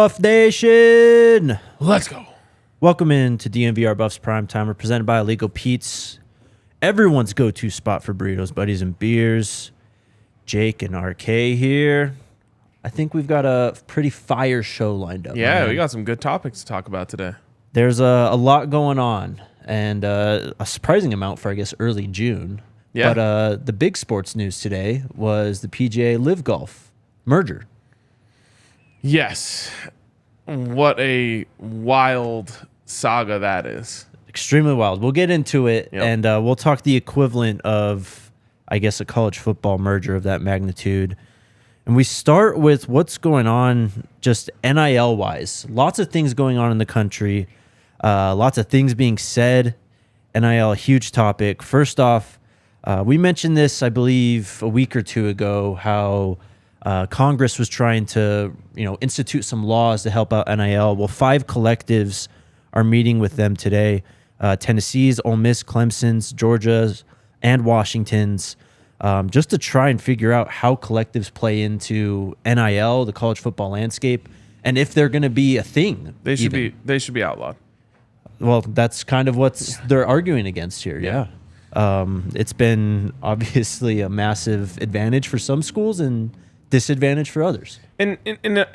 Buff Nation? Let's go. Welcome in to DNVR Buffs Primetime. We're presented by Illegal Pete's, everyone's go-to spot for burritos, buddies, and beers. Jake and RK here. I think we've got a pretty fire show lined up. Yeah, we got some good topics to talk about today. There's a lot going on, and a surprising amount for, I guess, early June. Yeah. But the big sports news today was the PGA LIV Golf merger. Yes. What a wild saga that is. Extremely wild. We'll get into it, Yep. and we'll talk the equivalent of, I guess, a college football merger of that magnitude. And we start with what's going on just NIL-wise. Lots of things going on in the country. Lots of things being said. NIL, a huge topic. First off, we mentioned this, I believe, a week or two ago, how Congress was trying to, institute some laws to help out NIL. Well, 5 collectives are meeting with them today. Tennessee's, Ole Miss, Clemson's, Georgia's, and Washington's, just to try and figure out how collectives play into NIL, the college football landscape, and if they're going to be a thing. They should be outlawed. Well, that's kind of what they're arguing against here. Yeah. It's been obviously a massive advantage for some schools and disadvantage for others. And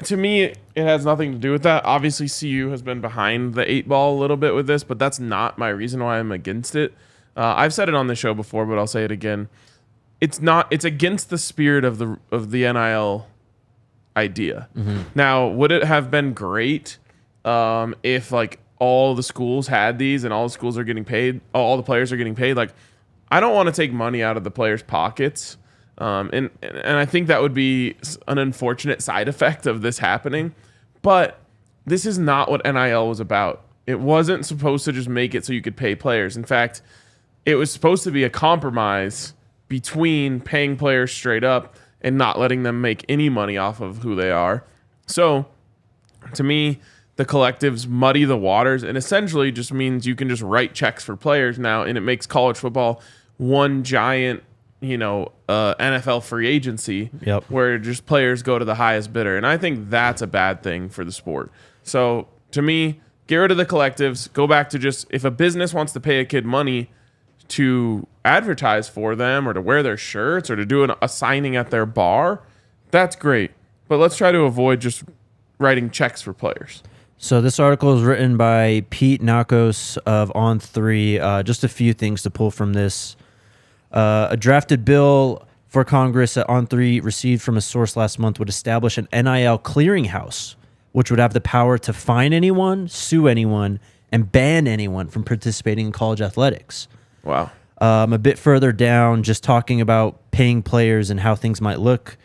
to me, it has nothing to do with that. Obviously, CU has been behind the 8 ball a little bit with this, but that's not my reason why I'm against it. I've said it on the show before, but I'll say it again. It's against the spirit of the NIL idea. Mm-hmm. Now, would it have been great if like all the schools had these and all the schools are getting paid, all the players are getting paid? Like, I don't want to take money out of the players' pockets. And I think that would be an unfortunate side effect of this happening. But this is not what NIL was about. It wasn't supposed to just make it so you could pay players. In fact, it was supposed to be a compromise between paying players straight up and not letting them make any money off of who they are. So, to me, the collectives muddy the waters and essentially just means you can just write checks for players now, and it makes college football one giant NFL free agency. Yep. Where just players go to the highest bidder. And I think that's a bad thing for the sport. So to me, get rid of the collectives, go back to just, if a business wants to pay a kid money to advertise for them or to wear their shirts or to do a signing at their bar, that's great. But let's try to avoid just writing checks for players. So this article is written by Pete Nakos of On3. Just a few things to pull from this. A drafted bill for Congress that On3 received from a source last month would establish an NIL clearinghouse, which would have the power to fine anyone, sue anyone, and ban anyone from participating in college athletics. Wow. A bit further down, just talking about paying players and how things might look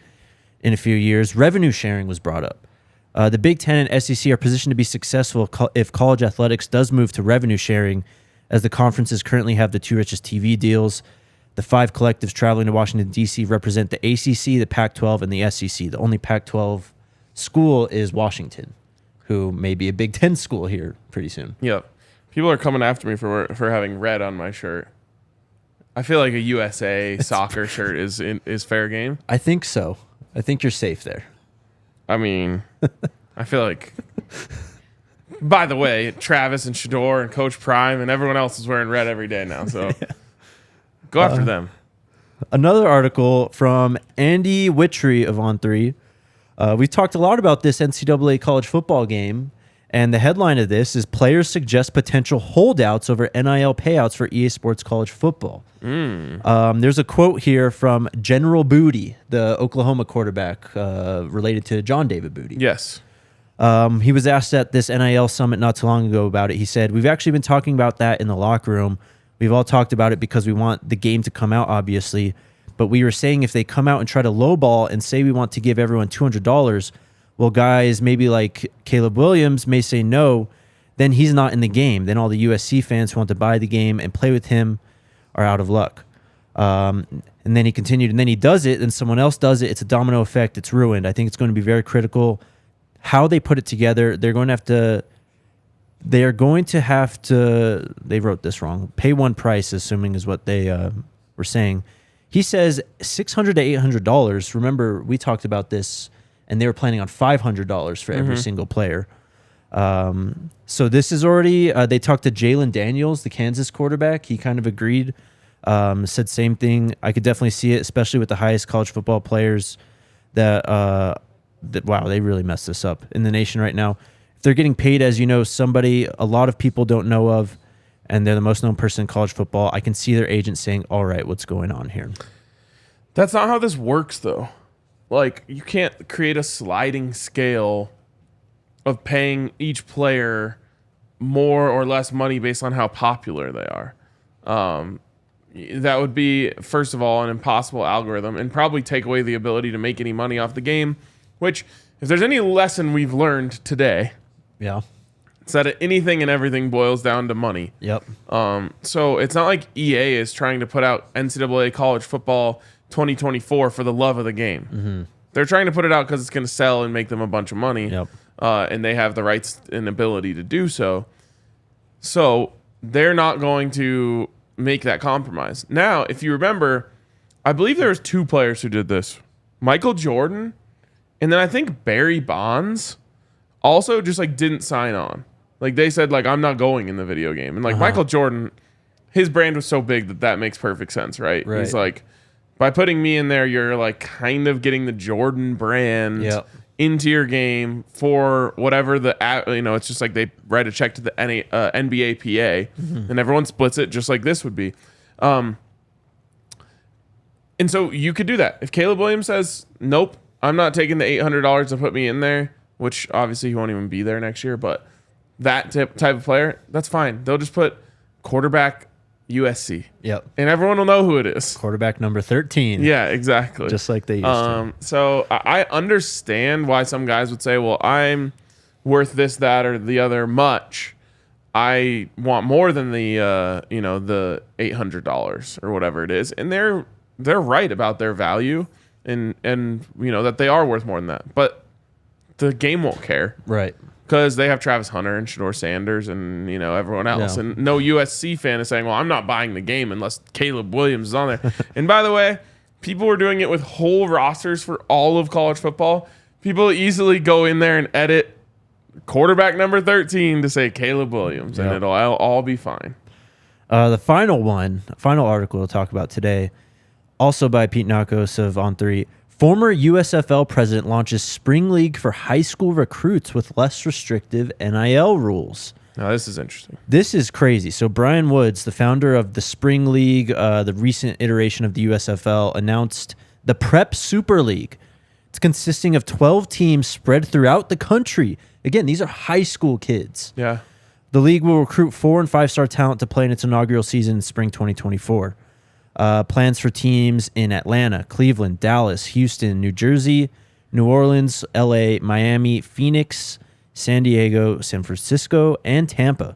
in a few years, revenue sharing was brought up. The Big Ten and SEC are positioned to be successful if college athletics does move to revenue sharing, as the conferences currently have the 2 richest TV deals. The 5 collectives traveling to Washington, D.C. represent the ACC, the Pac-12, and the SEC. The only Pac-12 school is Washington, who may be a Big Ten school here pretty soon. Yeah. People are coming after me for having red on my shirt. I feel like a USA soccer shirt is fair game. I think so. I think you're safe there. I mean, I feel like... By the way, Travis and Shador and Coach Prime and everyone else is wearing red every day now, so... Yeah. Go after them. Another article from Andy Wittry of On3. We talked a lot about this NCAA college football game, and the headline of this is Players Suggest Potential Holdouts Over NIL Payouts for EA Sports College Football. There's a quote here from General Booty, the Oklahoma quarterback, related to John David Booty. Yes. He was asked at this NIL summit not too long ago about it. He said, "We've actually been talking about that in the locker room. We've all talked about it because we want the game to come out, obviously. But we were saying if they come out and try to lowball and say we want to give everyone $200, well, guys, maybe like Caleb Williams may say no, then he's not in the game. Then all the USC fans who want to buy the game and play with him are out of luck." And then he continued, and then he does it, and someone else does it. It's a domino effect. It's ruined. I think it's going to be very critical how they put it together. They are going to have to, they wrote this wrong, pay one price, assuming is what they were saying. He says $600 to $800. Remember, we talked about this and they were planning on $500 for every single player. So this is already, they talked to Jalen Daniels, the Kansas quarterback. He kind of agreed, said same thing. I could definitely see it, especially with the highest college football players that wow, they really messed this up in the nation right now. If they're getting paid, as you know, somebody a lot of people don't know of, and they're the most known person in college football, I can see their agent saying, all right, what's going on here? That's not how this works, though. Like, you can't create a sliding scale of paying each player more or less money based on how popular they are. That would be, first of all, an impossible algorithm and probably take away the ability to make any money off the game, which, if there's any lesson we've learned today, Yeah. it's that anything and everything boils down to money. Yep. So it's not like EA is trying to put out NCAA college football 2024 for the love of the game. They're trying to put it out because it's going to sell and make them a bunch of money. Yep. And they have the rights and ability to do so. So they're not going to make that compromise. Now, if you remember, I believe there was 2 players who did this. Michael Jordan, and then I think Barry Bonds also just like didn't sign on. Like they said, like, I'm not going in the video game. And like Michael Jordan, his brand was so big that makes perfect sense, right? He's like, by putting me in there, you're like kind of getting the Jordan brand into your game for whatever it's just like they write a check to the NBA PA and everyone splits it just like this would be. And so you could do that. If Caleb Williams says, nope, I'm not taking the $800 to put me in there, which obviously he won't even be there next year, but that type of player, that's fine. They'll just put quarterback USC. Yep. And everyone will know who it is. Quarterback number 13. Yeah, exactly. Just like they used to. So I understand why some guys would say, well, I'm worth this, that, or the other much. I want more than the the $800 or whatever it is. And they're right about their value and that they are worth more than that. But the game won't care. Right. Because they have Travis Hunter and Shador Sanders and everyone else. Yeah. And no USC fan is saying, well, I'm not buying the game unless Caleb Williams is on there. And by the way, people were doing it with whole rosters for all of college football. People easily go in there and edit quarterback number 13 to say Caleb Williams, and it'll all be fine. The final article we'll talk about today, also by Pete Nakos of On3. Former USFL president launches spring league for high school recruits with less restrictive NIL rules. Now, this is interesting. This is crazy. So Brian Woods, the founder of the spring league, the recent iteration of the USFL, announced the Prep Super League. It's consisting of 12 teams spread throughout the country. Again, these are high school kids. Yeah. The league will recruit 4- and 5-star talent to play in its inaugural season in spring 2024. Plans for teams in Atlanta, Cleveland, Dallas, Houston, New Jersey, New Orleans, LA, Miami, Phoenix, San Diego, San Francisco, and Tampa.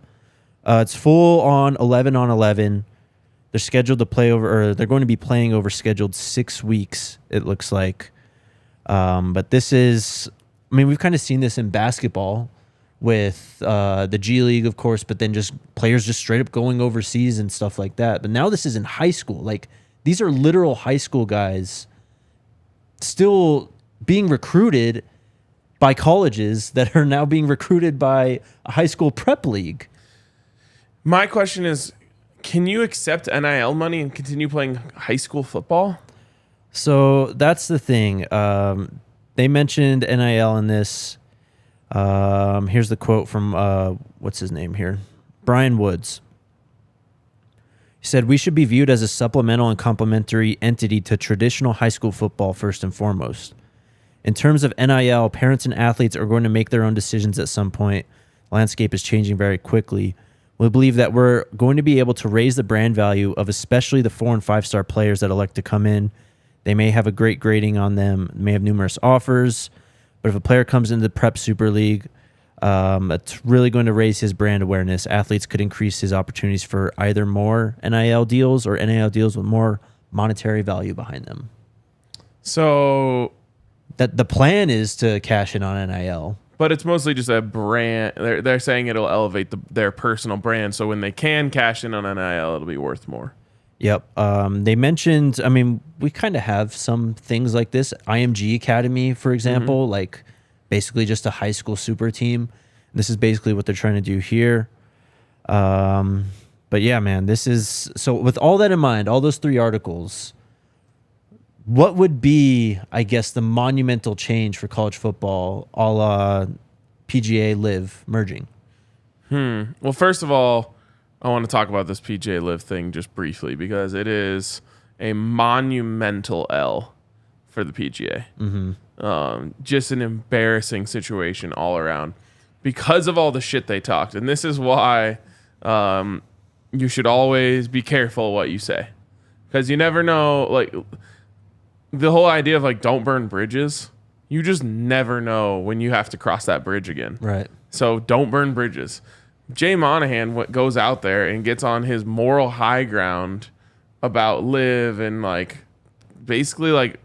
It's full on 11-on-11. They're scheduled to play they're going to be playing over scheduled 6 weeks, it looks like. But this is, we've kind of seen this in basketball with the G League, of course, but then just players just straight up going overseas and stuff like that. But now this is in high school. Like, these are literal high school guys still being recruited by colleges that are now being recruited by a high school prep league. My question is, can you accept NIL money and continue playing high school football? So that's the thing. They mentioned NIL in this. Here's the quote from, what's his name here? Brian Woods. He said, "We should be viewed as a supplemental and complementary entity to traditional high school football first and foremost. In terms of NIL, parents and athletes are going to make their own decisions at some point. The landscape is changing very quickly. We believe that we're going to be able to raise the brand value of especially the 4- and 5-star players that elect to come in. They may have a great grading on them, may have numerous offers. But if a player comes into the Prep Super League, it's really going to raise his brand awareness. Athletes could increase his opportunities for either more NIL deals or NIL deals with more monetary value behind them." So that the plan is to cash in on NIL. But it's mostly just a brand. They're saying it'll elevate their personal brand. So when they can cash in on NIL, it'll be worth more. Yep. They mentioned, I mean, we kind of have some things like this. IMG Academy, for example, like basically just a high school super team. This is basically what they're trying to do here. But yeah, man, this is, so with all that in mind, all those 3 articles, what would be, I guess, the monumental change for college football, a la PGA LIV merging? Well, first of all, I want to talk about this PGA LIV thing just briefly because it is a monumental L for the PGA. Just an embarrassing situation all around because of all the shit they talked. And this is why you should always be careful what you say because you never know. Like the whole idea of like don't burn bridges, you just never know when you have to cross that bridge again. Right. So don't burn bridges. Jay Monahan goes out there and gets on his moral high ground about LIV and like basically like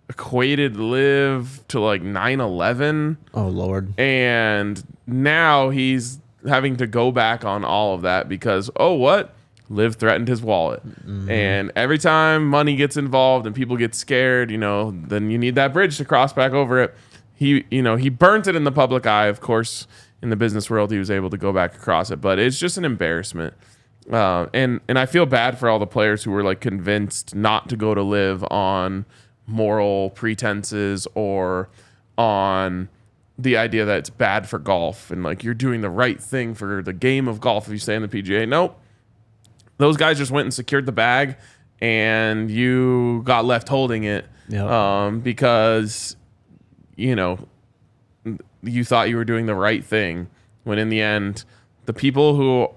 equated LIV to like 9/11. Oh Lord. And now he's having to go back on all of that because what? LIV threatened his wallet. And every time money gets involved and people get scared, then you need that bridge to cross back over it. He burnt it in the public eye, of course. In the business world, he was able to go back across it, but it's just an embarrassment. And I feel bad for all the players who were like convinced not to go to LIV on moral pretenses or on the idea that it's bad for golf and like you're doing the right thing for the game of golf if you stay in the PGA. Nope. Those guys just went and secured the bag and you got left holding it because, you thought you were doing the right thing when in the end, the people who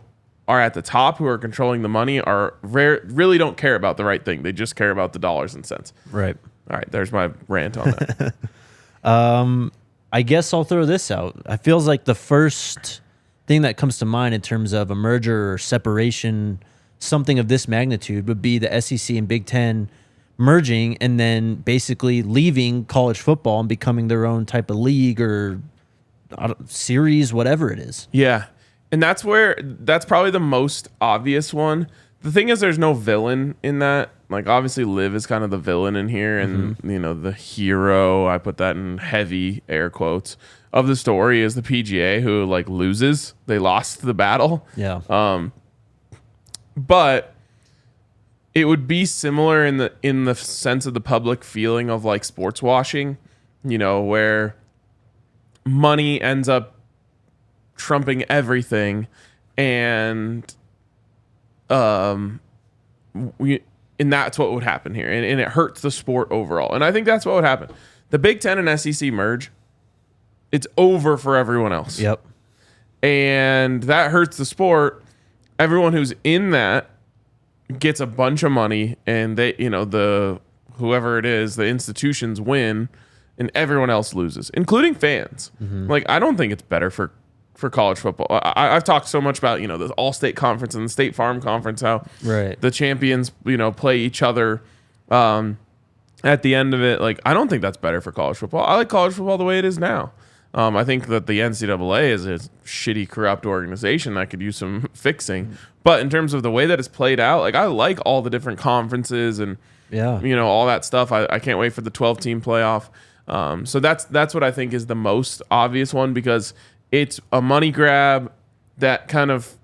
are at the top who are controlling the money really don't care about the right thing. They just care about the dollars and cents. Right. All right. There's my rant on that. I guess I'll throw this out. It feels like the first thing that comes to mind in terms of a merger or separation, something of this magnitude would be the SEC and Big Ten merging and then basically leaving college football and becoming their own type of league or series, whatever it is. Yeah. And that's probably the most obvious one. The thing is there's no villain in that. Like obviously LIV is kind of the villain in here and the hero, I put that in heavy air quotes, of the story is the PGA who like loses. They lost the battle. Yeah. But it would be similar in the sense of the public feeling of like sports washing, where money ends up trumping everything, and that's what would happen here, and it hurts the sport overall. And I think that's what would happen. The Big Ten and SEC merge, it's over for everyone else. Yep. And that hurts the sport. Everyone who's in that gets a bunch of money, and they, whoever it is, the institutions win, and everyone else loses, including fans. Like, I don't think it's better for college football. I've talked so much about, the All-State Conference and the State Farm Conference, how the champions, play each other at the end of it. Like, I don't think that's better for college football. I like college football the way it is now. I think that the NCAA is a shitty, corrupt organization that could use some fixing. But in terms of the way that it's played out, like I like all the different conferences and all that stuff. I can't wait for the 12-team playoff. So that's what I think is the most obvious one because it's a money grab that kind of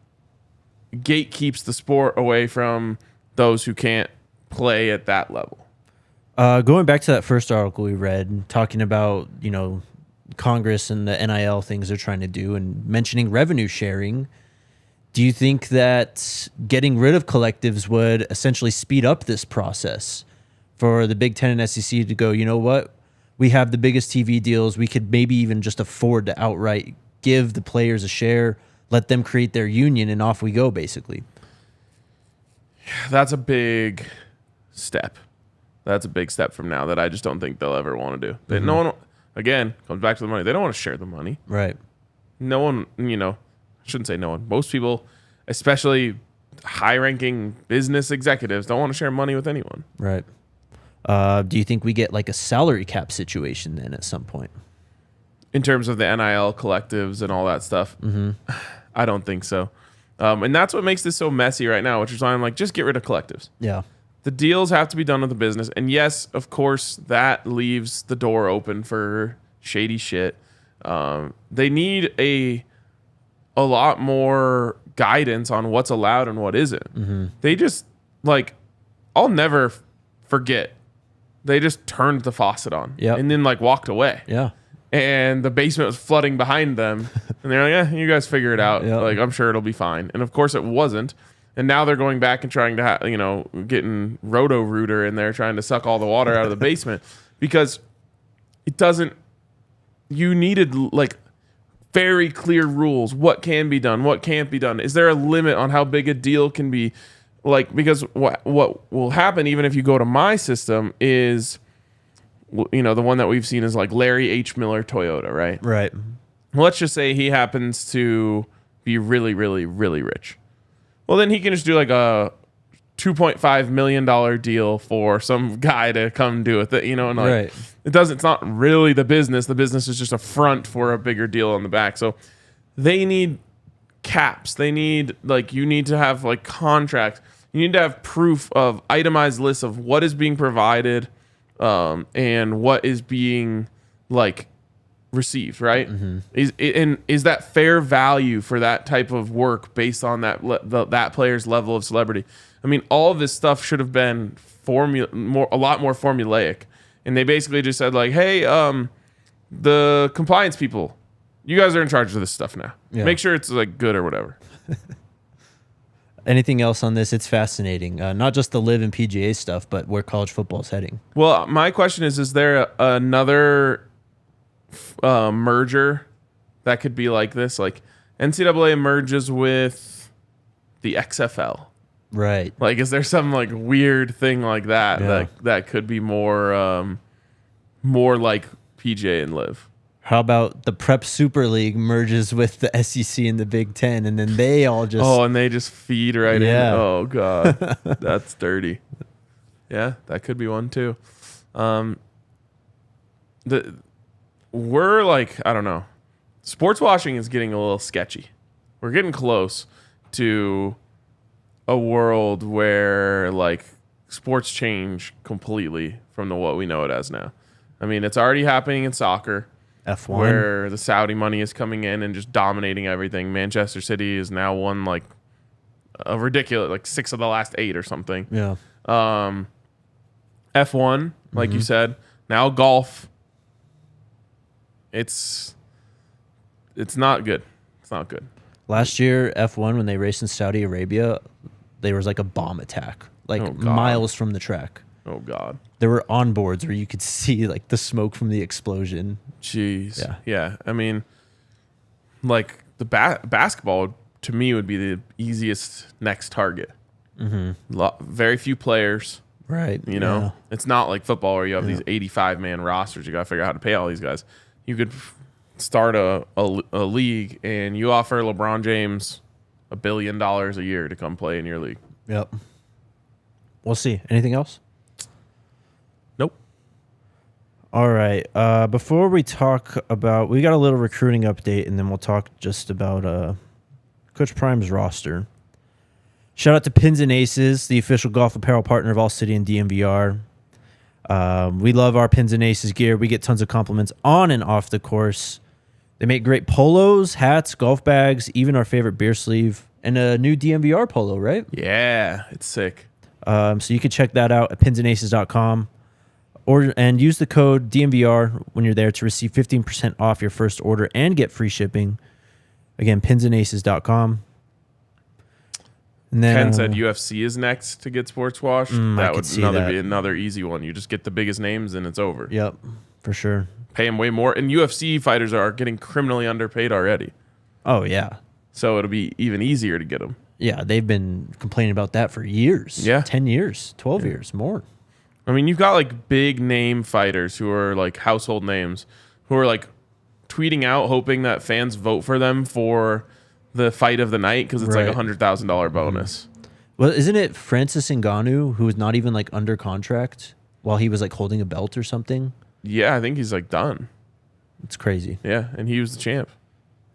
gatekeeps the sport away from those who can't play at that level. Going back to that first article we read, talking about, Congress and the NIL things they're trying to do and mentioning revenue sharing, do you think that getting rid of collectives would essentially speed up this process for the Big Ten and SEC to go, you know what, we have the biggest TV deals, we could maybe even just afford to outright give the players a share, let them create their union, and off we go, basically? That's a big step. That's a big step from now that I just don't think they'll ever want to do. No one... Again, comes back to the money. They don't want to share the money. Right. No one, I shouldn't say no one. Most people, especially high-ranking business executives, don't want to share money with anyone. Right. Do you think we get like a salary cap situation then at some point? In terms of the NIL collectives and all that stuff? I don't think so. And that's what makes this so messy right now, which is why I'm like, just get rid of collectives. Yeah. The deals have to be done with the business. And yes, of course, that leaves the door open for shady shit. They need a lot more guidance on what's allowed and what isn't. Mm-hmm. They just, like, I'll never forget. They just turned the faucet on and then, like, walked away. Yeah. And the basement was flooding behind them. And they're like, you guys figure it out. Yep. Like, I'm sure it'll be fine. And, of course, it wasn't. And now they're going back and trying to, getting Roto-Rooter in there trying to suck all the water out of the basement because it doesn't. You needed like very clear rules. What can be done? What can't be done? Is there a limit on how big a deal can be? Like because what will happen even if you go to my system is, the one that we've seen is like Larry H. Miller Toyota, right? Right. Let's just say he happens to be really, really, really rich. Well, then he can just do like a $2.5 million deal for some guy to come do it. And like Right. it's not really the business. The business is just a front for a bigger deal on the back. So they need caps. They need you need to have like contracts. You need to have proof of itemized lists of what is being provided and what is being like received, right? Mm-hmm. Is that fair value for that type of work based on that player's level of celebrity? I mean, all of this stuff should have been a lot more formulaic, and they basically just said like, "Hey, the compliance people, you guys are in charge of this stuff now. Yeah. Make sure it's like good or whatever." Anything else on this? It's fascinating. Not just the LIV and PGA stuff, but where college football is heading. Well, my question is there another merger that could be like this? Like NCAA merges with the XFL. Right. Like, is there some like weird thing like that Yeah. that could be more like PGA and LIV? How about the Prep Super League merges with the SEC and the Big Ten, and then they all just and they just feed right in. Oh god, that's dirty. Yeah, that could be one too. We're like, I don't know. Sports washing is getting a little sketchy. We're getting close to a world where like sports change completely from what we know it as now. I mean, it's already happening in soccer. F1, where the Saudi money is coming in and just dominating everything. Manchester City has now won like a ridiculous, like 6 of the last 8 or something. Yeah. F1, like you said, now golf. It's not good. It's not good. Last year, F1, when they raced in Saudi Arabia, there was like a bomb attack, like miles from the track. Oh God. There were onboards where you could see like the smoke from the explosion. Jeez. Yeah. I mean, like the basketball to me would be the easiest next target. Mm-hmm. Very few players. Right. It's not like football where you have these 85-man rosters. You got to figure out how to pay all these guys. You could start a league and you offer LeBron James $1 billion a year to come play in your league. Yep. We'll see. Anything else? Nope. All right. Before we talk about, we got a little recruiting update, and then we'll talk just about Coach Prime's roster. Shout out to Pins and Aces, the official golf apparel partner of ALLCITY and DNVR. We love our Pins and Aces gear. We get tons of compliments on and off the course. They make great polos, hats, golf bags, even our favorite beer sleeve, and a new DNVR polo, right? Yeah, it's sick. So you can check that out at pinsandaces.com and use the code DNVR when you're there to receive 15% off your first order and get free shipping. Again, pinsandaces.com. And then Ken said UFC is next to get sports wash. That would be another easy one. You just get the biggest names and it's over. Yep, for sure. Pay them way more. And UFC fighters are getting criminally underpaid already. Oh, yeah. So it'll be even easier to get them. Yeah, they've been complaining about that for years. Yeah. 10 years, 12 years, more. I mean, you've got like big name fighters who are like household names who are like tweeting out hoping that fans vote for them for the fight of the night because it's like $100,000 bonus. Well, isn't it Francis Ngannou who was not even like under contract while he was like holding a belt or something? Yeah, I think he's like done. It's crazy. Yeah, and he was the champ.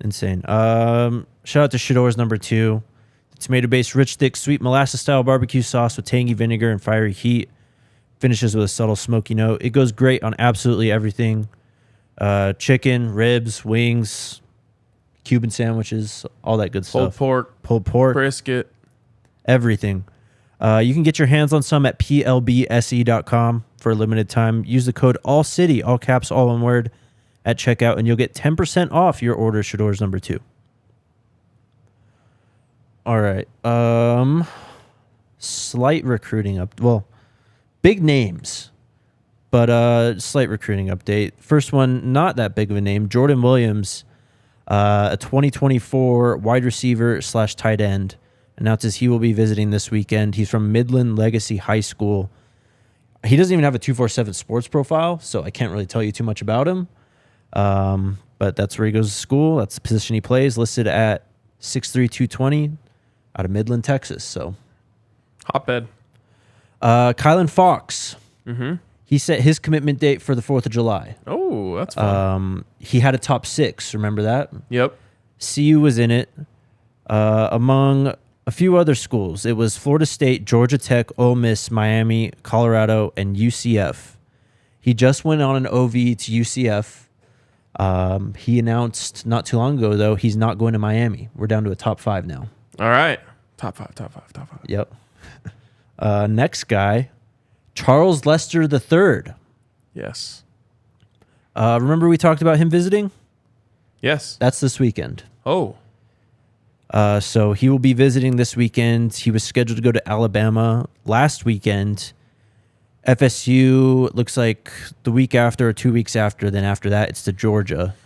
Insane. Shout out to Shador's number 2. Tomato-based rich, thick, sweet molasses-style barbecue sauce with tangy vinegar and fiery heat. Finishes with a subtle smoky note. It goes great on absolutely everything. Chicken, ribs, wings, Cuban sandwiches, all that good stuff. Pulled pork. Brisket. Everything. You can get your hands on some at plbse.com for a limited time. Use the code ALLCITY, all caps, all one word, at checkout, and you'll get 10% off your order should orders number 2. All right. Slight recruiting up. Well, big names, but slight recruiting update. First one, not that big of a name. Jordan Williams, a 2024 wide receiver / tight end, announces he will be visiting this weekend. He's from Midland Legacy High School. He doesn't even have a 247 sports profile, so I can't really tell you too much about him. But that's where he goes to school. That's the position he plays, listed at 6'3", 220, out of Midland, Texas. So, hotbed. Kylan Fox. Mm-hmm. He set his commitment date for the 4th of July. Oh, that's fun. He had a top 6. Remember that? Yep. CU was in it. Among a few other schools, it was Florida State, Georgia Tech, Ole Miss, Miami, Colorado, and UCF. He just went on an OV to UCF. He announced not too long ago, though, he's not going to Miami. We're down to a top 5 now. All right. Top five. Yep. Next guy, Charles Lester III. Yes. Remember we talked about him visiting? Yes. That's this weekend. Oh. So he will be visiting this weekend. He was scheduled to go to Alabama last weekend. FSU looks like the week after or 2 weeks after. Then after that, it's to Georgia.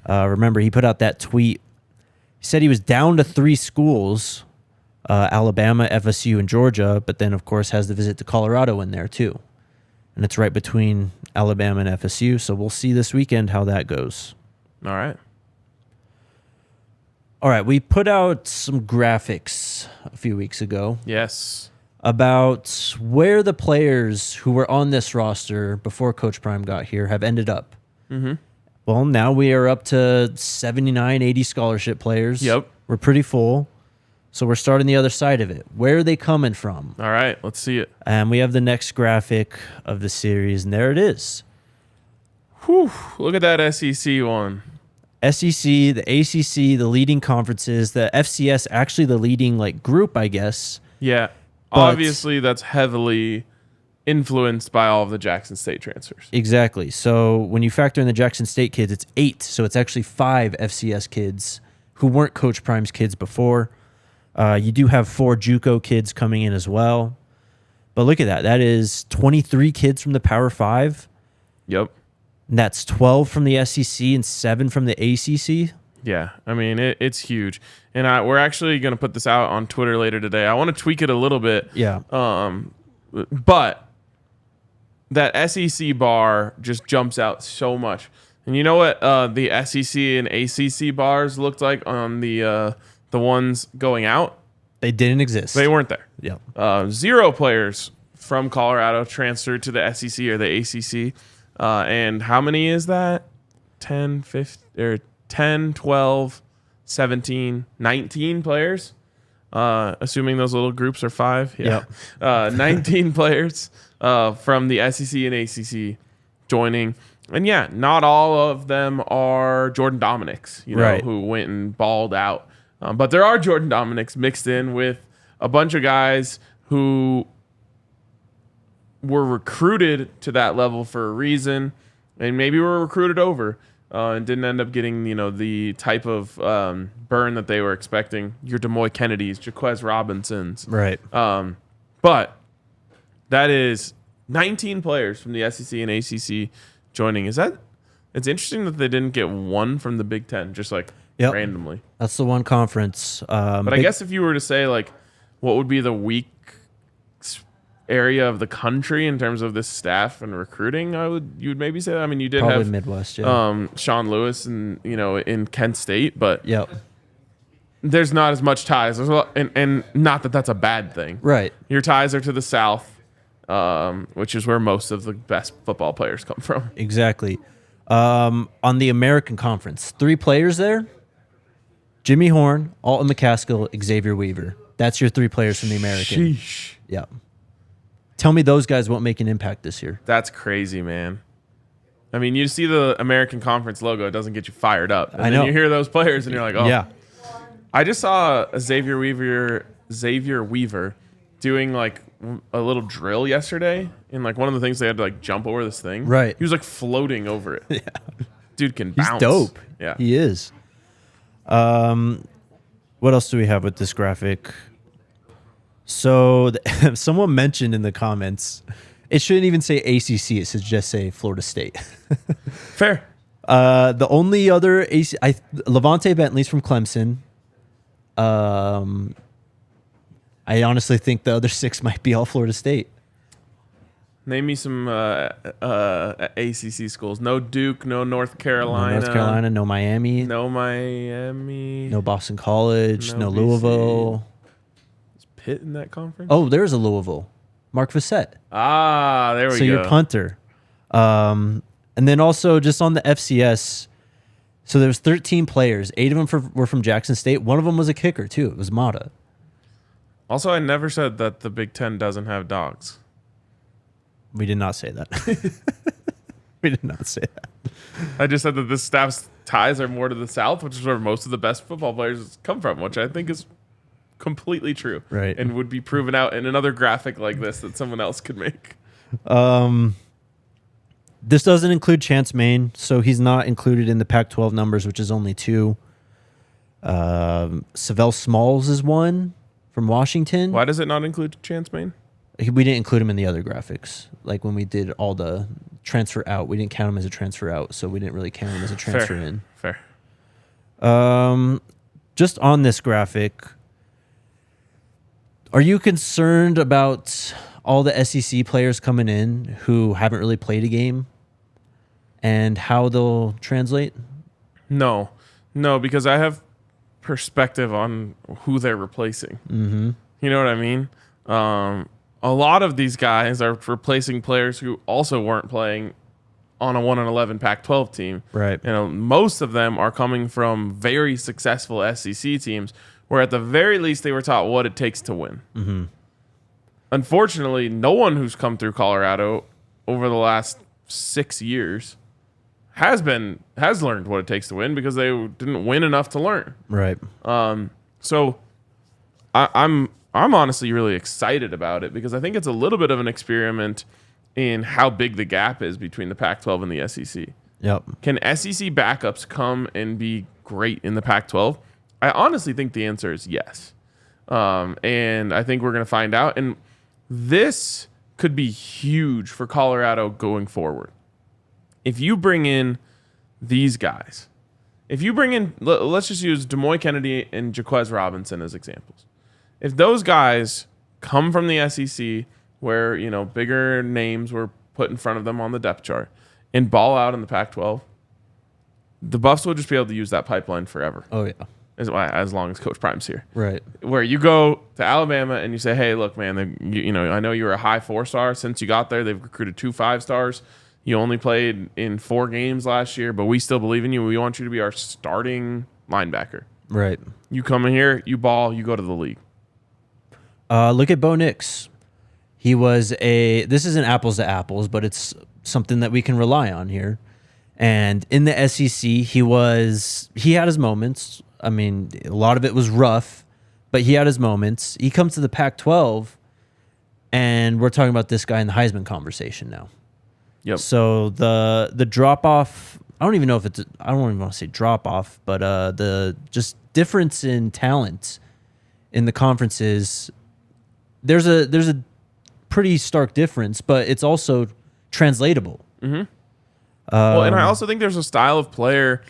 Remember, he put out that tweet. He said he was down to 3 schools, Alabama, FSU, and Georgia, but then, of course, has the visit to Colorado in there, too. And it's right between Alabama and FSU, so we'll see this weekend how that goes. All right. All right, we put out some graphics a few weeks ago. Yes. About where the players who were on this roster before Coach Prime got here have ended up. Mm-hmm. Well, now we are up to 79, 80 scholarship players. Yep. We're pretty full. So we're starting the other side of it. Where are they coming from? All right, let's see it. And we have the next graphic of the series, and there it is. Whew, look at that SEC one. SEC, the ACC, the leading conferences, the FCS, actually the leading group, I guess. Yeah. But obviously, that's heavily influenced by all of the Jackson State transfers. Exactly. So when you factor in the Jackson State kids, it's 8. So it's actually 5 FCS kids who weren't Coach Prime's kids before. You do have 4 JUCO kids coming in as well. But look at that. That is 23 kids from the Power 5. Yep. And that's 12 from the SEC and 7 from the ACC. Yeah, I mean, it's huge. And we're actually going to put this out on Twitter later today. I want to tweak it a little bit. Yeah. But that SEC bar just jumps out so much. And you know what the SEC and ACC bars looked like on the ones going out? They didn't exist. They weren't there. Yeah. 0 players from Colorado transferred to the SEC or the ACC. And how many is that? 10, 12, 17, 19 players? Assuming those little groups are 5. Yeah. Yep. 19 players from the SEC and ACC joining. And yeah, not all of them are Jordan Dominics, right, who went and balled out. But there are Jordan Dominics mixed in with a bunch of guys who were recruited to that level for a reason, and maybe were recruited over and didn't end up getting, the type of burn that they were expecting. Your DeMoy Kennedys, Jaquez Robinsons. Right. But that is 19 players from the SEC and ACC joining. It's interesting that they didn't get one from the Big Ten, just randomly. That's the one conference. But I guess if you were to say what would be the weak area of the country in terms of this staff and recruiting, you would maybe say that. I mean, you did probably have Midwest, yeah. Sean Lewis and in Kent State, but yep, there's not as much ties. There's a lot, and not that that's a bad thing. Right. Your ties are to the South, which is where most of the best football players come from. Exactly. On the American Conference, 3 players there. Jimmy Horn, Alton McCaskill, Xavier Weaver. That's your 3 players from the American. Sheesh. Yeah. Tell me those guys won't make an impact this year. That's crazy, man. I mean, you see the American Conference logo, it doesn't get you fired up. And I know. then you hear those players and you're like, oh. Yeah. I just saw a Xavier Weaver doing like a little drill yesterday. And like one of the things they had to like jump over this thing. Right. He was like floating over it. Yeah. Dude can bounce. He's dope. Yeah. He is. What else do we have with this graphic? So someone mentioned in the comments, it shouldn't even say ACC. It should just say Florida State. Fair. The only other Levante Bentley's from Clemson. I honestly think the other 6 might be all Florida State. Name me some ACC schools. No Duke, no North Carolina. No North Carolina, no Miami. No Miami. No Boston College, no BC. Louisville. Is Pitt in that conference? Oh, there's a Louisville. Mark Fassett. Ah, there we go. So your punter. And then also just on the FCS, so there was 13 players. 8 of them were from Jackson State. One of them was a kicker, too. It was Mata. Also, I never said that the Big Ten doesn't have dogs. We did not say that. We did not say that. I just said that this staff's ties are more to the South, which is where most of the best football players come from, which I think is completely true. Right. And would be proven out in another graphic like this that someone else could make. This doesn't include Chance Main, so he's not included in the Pac-12 numbers, which is only 2. Savell Smalls is 1 from Washington. Why does it not include Chance Main? We didn't include him in the other graphics. Like when we did all the transfer out, we didn't count him as a transfer out, so we didn't really count him as a transfer in. Fair. Just on this graphic, are you concerned about all the SEC players coming in who haven't really played a game and how they'll translate? No, because I have perspective on who they're replacing. Mm-hmm. You know what I mean? A lot of these guys are replacing players who also weren't playing on a 1-11 Pac-12 team. Right. You know, most of them are coming from very successful SEC teams where at the very least they were taught what it takes to win. Mm-hmm. Unfortunately, no one who's come through Colorado over the last 6 years has learned what it takes to win because they didn't win enough to learn. Right. So I'm honestly really excited about it because I think it's a little bit of an experiment in how big the gap is between the Pac-12 and the SEC. Yep. Can SEC backups come and be great in the Pac-12? I honestly think the answer is yes. And I think we're going to find out. And this could be huge for Colorado going forward. If you bring in these guys, let's just use Demoy Kennedy and Jaquez Robinson as examples. If those guys come from the SEC where, you know, bigger names were put in front of them on the depth chart and ball out in the Pac-12, the Buffs will just be able to use that pipeline forever. Oh, yeah. As long as Coach Prime's here. Right. Where you go to Alabama and you say, hey, look, man, I know you were a high 4-star. Since you got there, they've recruited 2 5-stars. You only played in 4 games last year, but we still believe in you. We want you to be our starting linebacker. Right. You come in here, you ball, you go to the league. Look at Bo Nix. He was this isn't apples to apples, but it's something that we can rely on here. And in the SEC, he had his moments. I mean, a lot of it was rough, but he had his moments. He comes to the Pac-12, and we're talking about this guy in the Heisman conversation now. Yep. So the drop off, I don't even want to say drop off, but the just difference in talent in the conferences, there's a pretty stark difference, but it's also translatable. Mm-hmm. Well, and I also think there's a style of player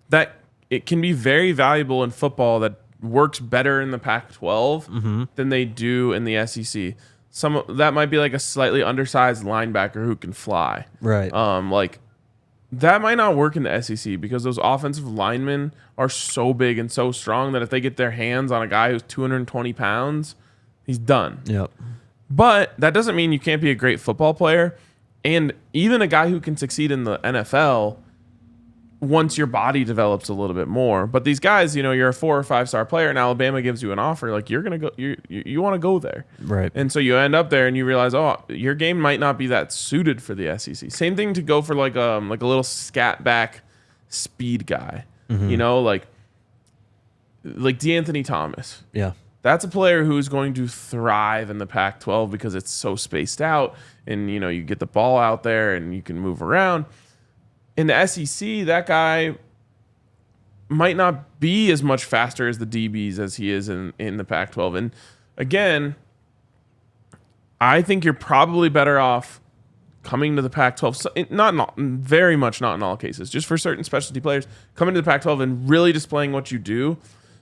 that it can be very valuable in football that works better in the Pac-12 than they do in the SEC. That might be like a slightly undersized linebacker who can fly. Right. Like that might not work in the SEC because those offensive linemen are so big and so strong that if they get their hands on a guy who's 220 pounds, he's done. Yep. But that doesn't mean you can't be a great football player. And even a guy who can succeed in the NFL once your body develops a little bit more. But these guys, you're a 4 or 5 star player and Alabama gives you an offer, like you're going to go, you want to go there. Right. And so you end up there and you realize, oh, your game might not be that suited for the SEC. Same thing to go for like a little scat back speed guy, like DeAnthony Thomas. Yeah. That's a player who's going to thrive in the Pac-12 because it's so spaced out and, you get the ball out there and you can move around. In the SEC, that guy might not be as much faster as the DBs as he is in the Pac-12. And again, I think you're probably better off coming to the Pac-12. So very much not in all cases, just for certain specialty players, coming to the Pac-12 and really displaying what you do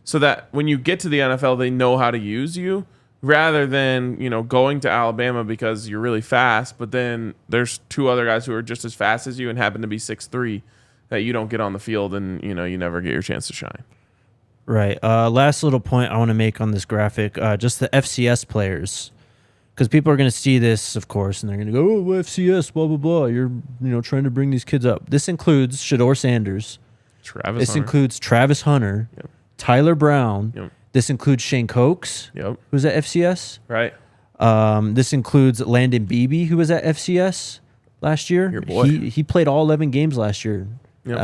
so that when you get to the NFL, they know how to use you. Rather than, going to Alabama because you're really fast, but then there's 2 other guys who are just as fast as you and happen to be 6'3" that you don't get on the field and, you never get your chance to shine. Right. Last little point I want to make on this graphic, just the FCS players. Because people are going to see this, of course, and they're going to go, oh, FCS, blah, blah, blah. You're, trying to bring these kids up. This includes Shador Sanders. This includes Travis Hunter. Yep. Tyler Brown. Yep. This includes Shane Cokes, Yep. who's at FCS. Right. This includes Landon Beebe, who was at FCS last year. Your boy. He played all 11 games last year. Yep.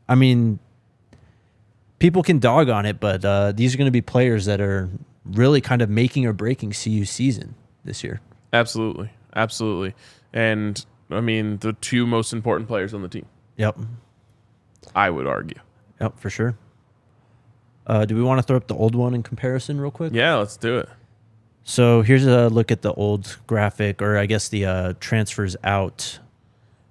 I mean, people can dog on it, but these are going to be players that are really kind of making or breaking CU season this year. Absolutely. Absolutely. And, I mean, the 2 most important players on the team. Yep. I would argue. Yep, for sure. Do we want to throw up the old one in comparison real quick? Yeah, let's do it. So here's a look at the old graphic, or I guess the transfers out.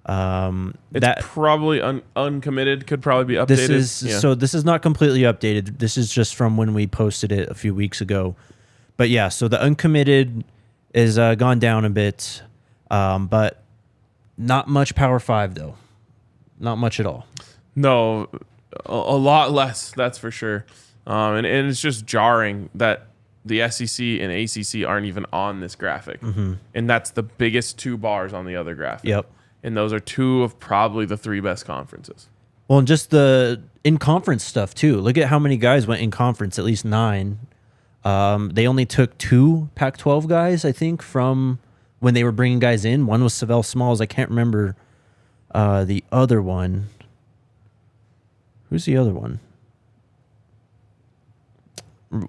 It's probably uncommitted, could probably be updated. This is not completely updated. This is just from when we posted it a few weeks ago. But yeah, so the uncommitted is gone down a bit, but not much Power 5 though. Not much at all. No, a lot less, that's for sure. And it's just jarring that the SEC and ACC aren't even on this graphic. Mm-hmm. And that's the biggest 2 bars on the other graphic. Yep. And those are 2 of probably the 3 best conferences. Well, and just the in-conference stuff, too. Look at how many guys went in conference, at least 9. They only took 2 Pac-12 guys, I think, from when they were bringing guys in. One was Savell Smalls. I can't remember the other one. Who's the other one?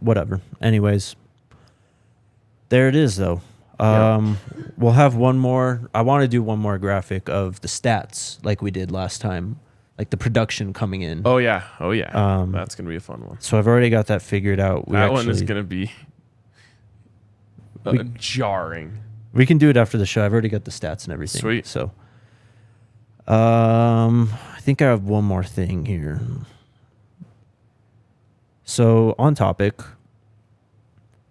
Whatever. Anyways, there it is, though. We'll have one more. I want to do one more graphic of the stats like we did last time, like the production coming in. Oh, yeah. That's going to be a fun one. So I've already got that figured out. That one is going to be jarring. We can do it after the show. I've already got the stats and everything. Sweet. So I think I have one more thing here. So on topic,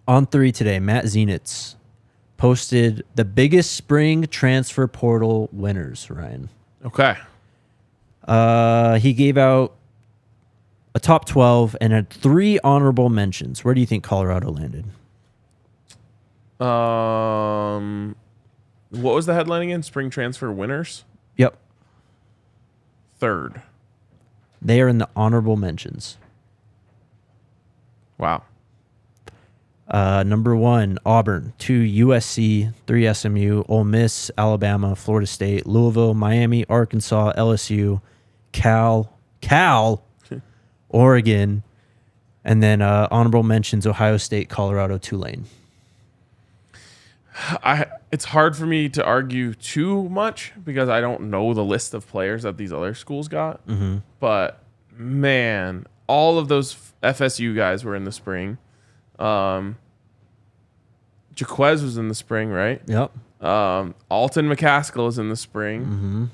on 3 today, Matt Zenitz posted the biggest spring transfer portal winners, Ryan. Okay. He gave out a top 12 and had 3 honorable mentions. Where do you think Colorado landed? What was the headline again? Spring transfer winners? Yep. 3rd. They are in the honorable mentions. Wow. Number 1, Auburn. 2, USC. 3, SMU. Ole Miss, Alabama, Florida State, Louisville, Miami, Arkansas, LSU, Cal, Oregon, and then honorable mentions, Ohio State, Colorado, Tulane. It's hard for me to argue too much because I don't know the list of players that these other schools got. Mm-hmm. But, man, all of those FSU guys were in the spring. Jaquez was in the spring, right? Yep. Alton McCaskill is in the spring. Mm-hmm.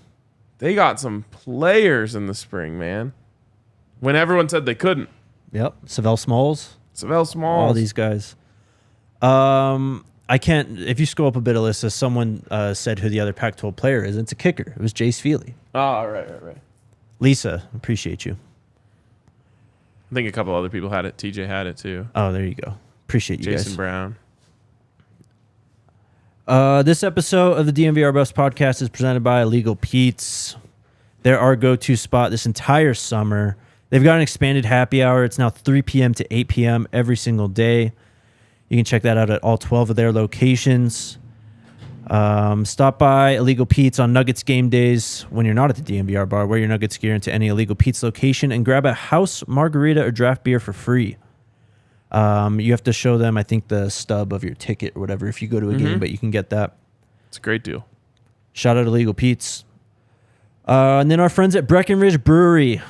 They got some players in the spring, man. When everyone said they couldn't. Yep. Savell Smalls. All these guys. I can't. If you scroll up a bit of list, someone said who the other Pac-12 player is. It's a kicker. It was Jace Feely. Oh, right. Lisa, appreciate you. I think a couple other people had it. TJ had it too. Oh, there you go. Appreciate you guys. Jason Brown. This episode of the DNVR Buffs Podcast is presented by Illegal Pete's. They're our go-to spot this entire summer. They've got an expanded happy hour. It's now 3 p.m. to 8 p.m. every single day. You can check that out at all 12 of their locations. Stop by Illegal Pete's on Nuggets game days when you're not at the DNVR bar. Wear your Nuggets gear into any Illegal Pete's location and grab a house margarita or draft beer for free. You have to show them, I think, the stub of your ticket or whatever if you go to a game, but you can get that. It's a great deal. Shout out to Illegal Pete's. And then our friends at Breckenridge Brewery.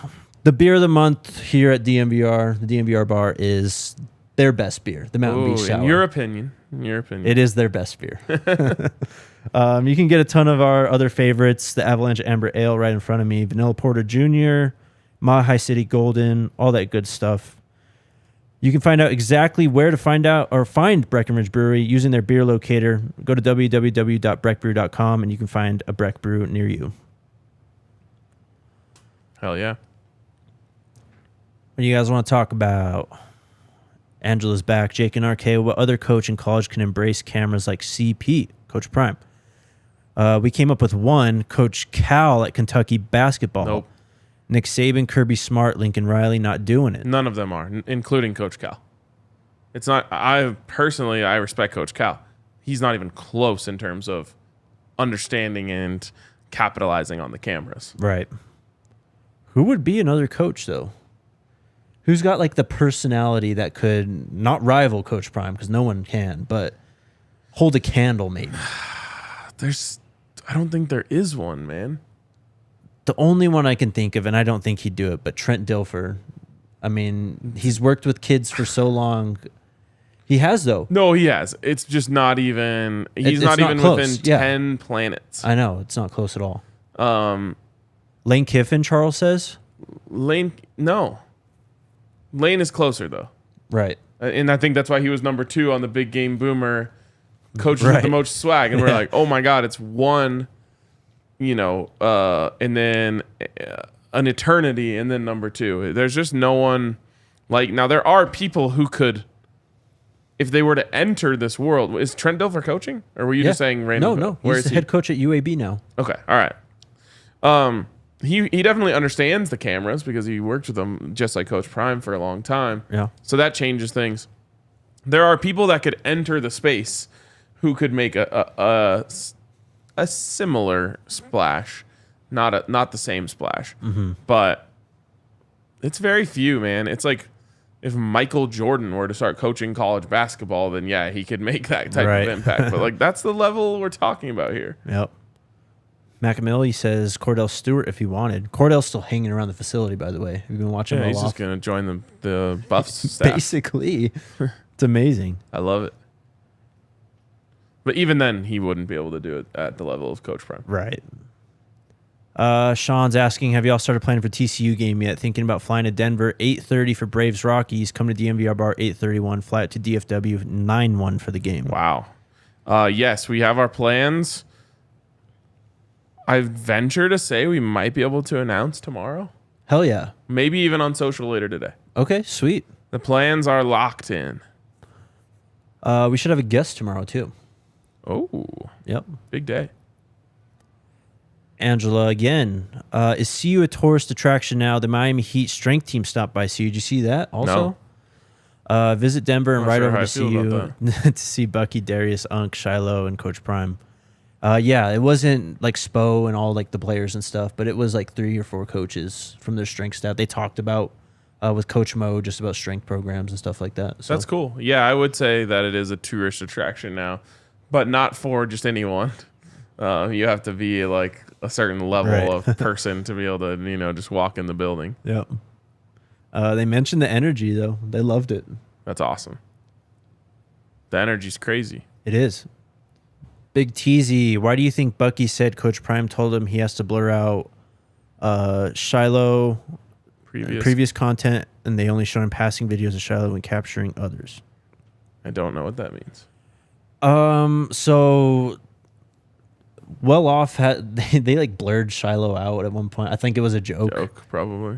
The beer of the month here at DNVR, the DNVR bar, is their best beer, the Mountain Beach Sour. In your opinion. It is their best beer. You can get a ton of our other favorites, the Avalanche Amber Ale right in front of me, Vanilla Porter Jr., High City Golden, all that good stuff. You can find out exactly where to find Breckenridge Brewery using their beer locator. Go to www.breckbrew.com and you can find a Breck Brew near you. Hell yeah. What do you guys want to talk about? Angela's back. Jake and RK, what other coach in college can embrace cameras like CP, Coach Prime? We came up with one, Coach Cal at Kentucky basketball. Nope. Nick Saban, Kirby Smart, Lincoln Riley not doing it. None of them are, including Coach Cal. It's not. I respect Coach Cal. He's not even close in terms of understanding and capitalizing on the cameras. Right. Who would be another coach, though? Who's got like the personality that could not rival Coach Prime, because no one can, but hold a candle maybe? I don't think there is one, man. The only one I can think of, and I don't think he'd do it, but Trent Dilfer. I mean, he's worked with kids for so long. He has, though. No, he has. It's just not even. He's not even within 10 planets. I know. It's not close at all. Lane Kiffin, Charles says? No. Lane is closer, though. Right. And I think that's why he was number 2 on the Big Game Boomer coaches with the most swag. And we're like, oh my God, it's one, and then an eternity, and then number 2. There's just no one now there are people who could, if they were to enter this world. Is Trent Dilfer coaching? Or were you just saying random? No. Where He's is the head coach at UAB now. Okay. All right. He definitely understands the cameras because he worked with them just like Coach Prime for a long time. Yeah. So that changes things. There are people that could enter the space who could make a similar splash, not the same splash, but it's very few, man. It's like if Michael Jordan were to start coaching college basketball, then yeah, he could make that type of impact. But that's the level we're talking about here. Yep. McAmilly says Cordell Stewart if he wanted. Cordell's still hanging around the facility, by the way. Have you been watching him? He's just going to join the Buffs staff. Basically. It's amazing. I love it. But even then, he wouldn't be able to do it at the level of Coach Prime. Right. Sean's asking, have y'all started planning for TCU game yet? Thinking about flying to Denver, 8:30 for Braves Rockies. Come to DNVR Bar, 8:31. Fly out to DFW, 9:1 for the game. Wow. Yes, we have our plans. I venture to say we might be able to announce tomorrow. Hell yeah. Maybe even on social later today. Okay, sweet. The plans are locked in. We should have a guest tomorrow, too. Oh. Yep. Big day. Angela again. Is CU a tourist attraction now? The Miami Heat strength team stopped by CU. Did you see that also? No. Visit Denver and ride over to CU to see Bucky, Darius, Unk, Shiloh, and Coach Prime. Yeah, it wasn't like Spo and all like the players and stuff, but it was like 3 or 4 coaches from their strength staff. They talked about with Coach Mo just about strength programs and stuff like that. So. That's cool. Yeah, I would say that it is a tourist attraction now, but not for just anyone. You have to be like a certain level of person to be able to, just walk in the building. Yep. They mentioned the energy though. They loved it. That's awesome. The energy's crazy. It is. Big Teasy, why do you think Bucky said Coach Prime told him he has to blur out Shiloh previous content, and they only show him passing videos of Shiloh when capturing others? I don't know what that means. So Well Off had they like blurred Shiloh out at one point. I think it was a joke. Probably.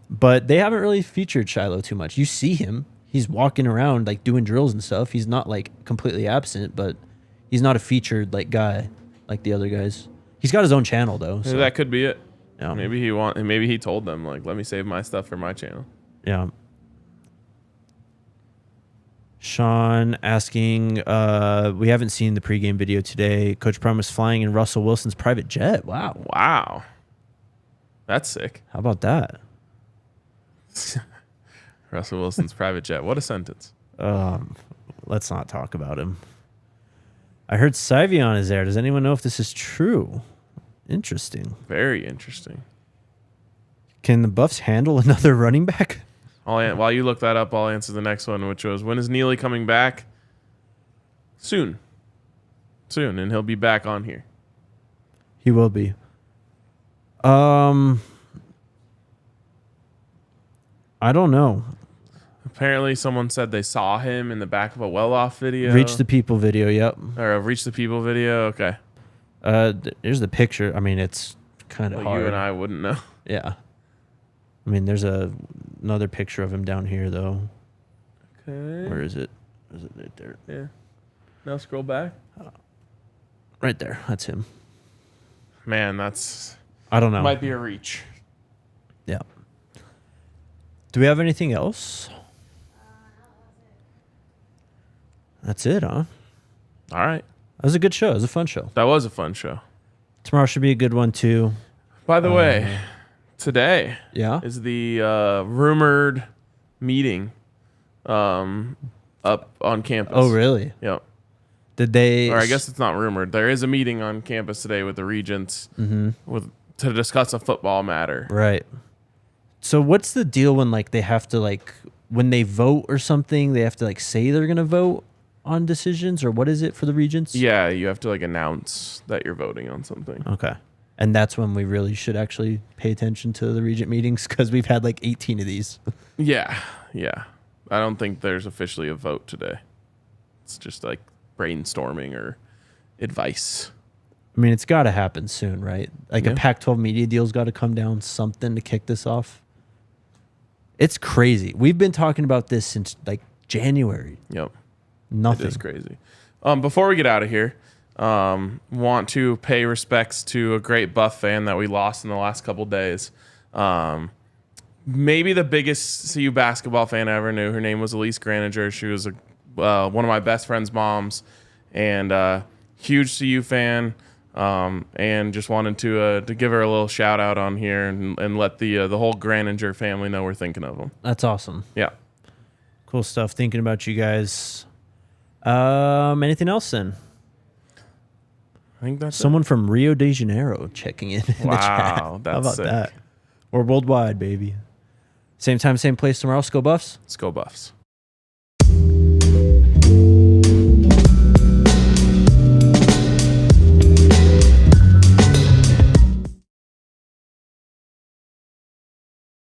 But they haven't really featured Shiloh too much. You see him. He's walking around like doing drills and stuff. He's not like completely absent, but he's not a featured like guy like the other guys. He's got his own channel though. So. That could be it. Yeah. Maybe he told them, like, let me save my stuff for my channel. Yeah. Sean asking, we haven't seen the pregame video today. Coach promised flying in Russell Wilson's private jet. Wow. Wow. That's sick. How about that? Russell Wilson's private jet. What a sentence. Let's not talk about him. I heard Syvion is there. Does anyone know if this is true? Interesting. Very interesting. Can the Buffs handle another running back? While you look that up, I'll answer the next one, which was, when is Neely coming back? Soon. And he'll be back on here. He will be. I don't know. Apparently, someone said they saw him in the back of a well-off video. Reach the People video, yep. Or a Reach the People video, okay. There's the picture. I mean, it's kind of hard. You and I wouldn't know. Yeah. I mean, there's another picture of him down here, though. Okay. Where is it? Is it right there? Yeah. Now scroll back. Right there. That's him. Man, that's... I don't know. Might be a reach. Yeah. Do we have anything else? That's it, huh? All right. That was a good show. It was a fun show. That was a fun show. Tomorrow should be a good one, too. By the way, today is the rumored meeting up on campus. Oh, really? Yep. Did they... Or I guess it's not rumored. There is a meeting on campus today with the regents to discuss a football matter. Right. So what's the deal when, like, they have to, like, when they vote or something, they have to, like, say they're going to vote on decisions? Or what is it for the regents? Yeah, you have to, like, announce that you're voting on something. Okay. And that's when we really should actually pay attention to the regent meetings, because we've had, like, 18 of these. Yeah. I don't think there's officially a vote today. It's just, like, brainstorming or advice. I mean, it's got to happen soon, right? Like, a Pac-12 media deal's got to come down, something to kick this off. It's crazy. We've been talking about this since, like, January. Yep. Nothing. It is crazy. Before we get out of here, want to pay respects to a great Buff fan that we lost in the last couple days. Maybe the biggest CU basketball fan I ever knew. Her name was Elise Graninger. She was one of my best friend's moms, and huge CU fan. And just wanted to give her a little shout out on here and let the whole Graninger family know we're thinking of them. That's awesome. Yeah. Cool stuff. Thinking about you guys. Anything else then? I think that's someone from Rio de Janeiro checking in the chat. Wow, that's how about sick. that? Or worldwide, baby. Same time, same place tomorrow. Let's go Buffs. Let's go Buffs.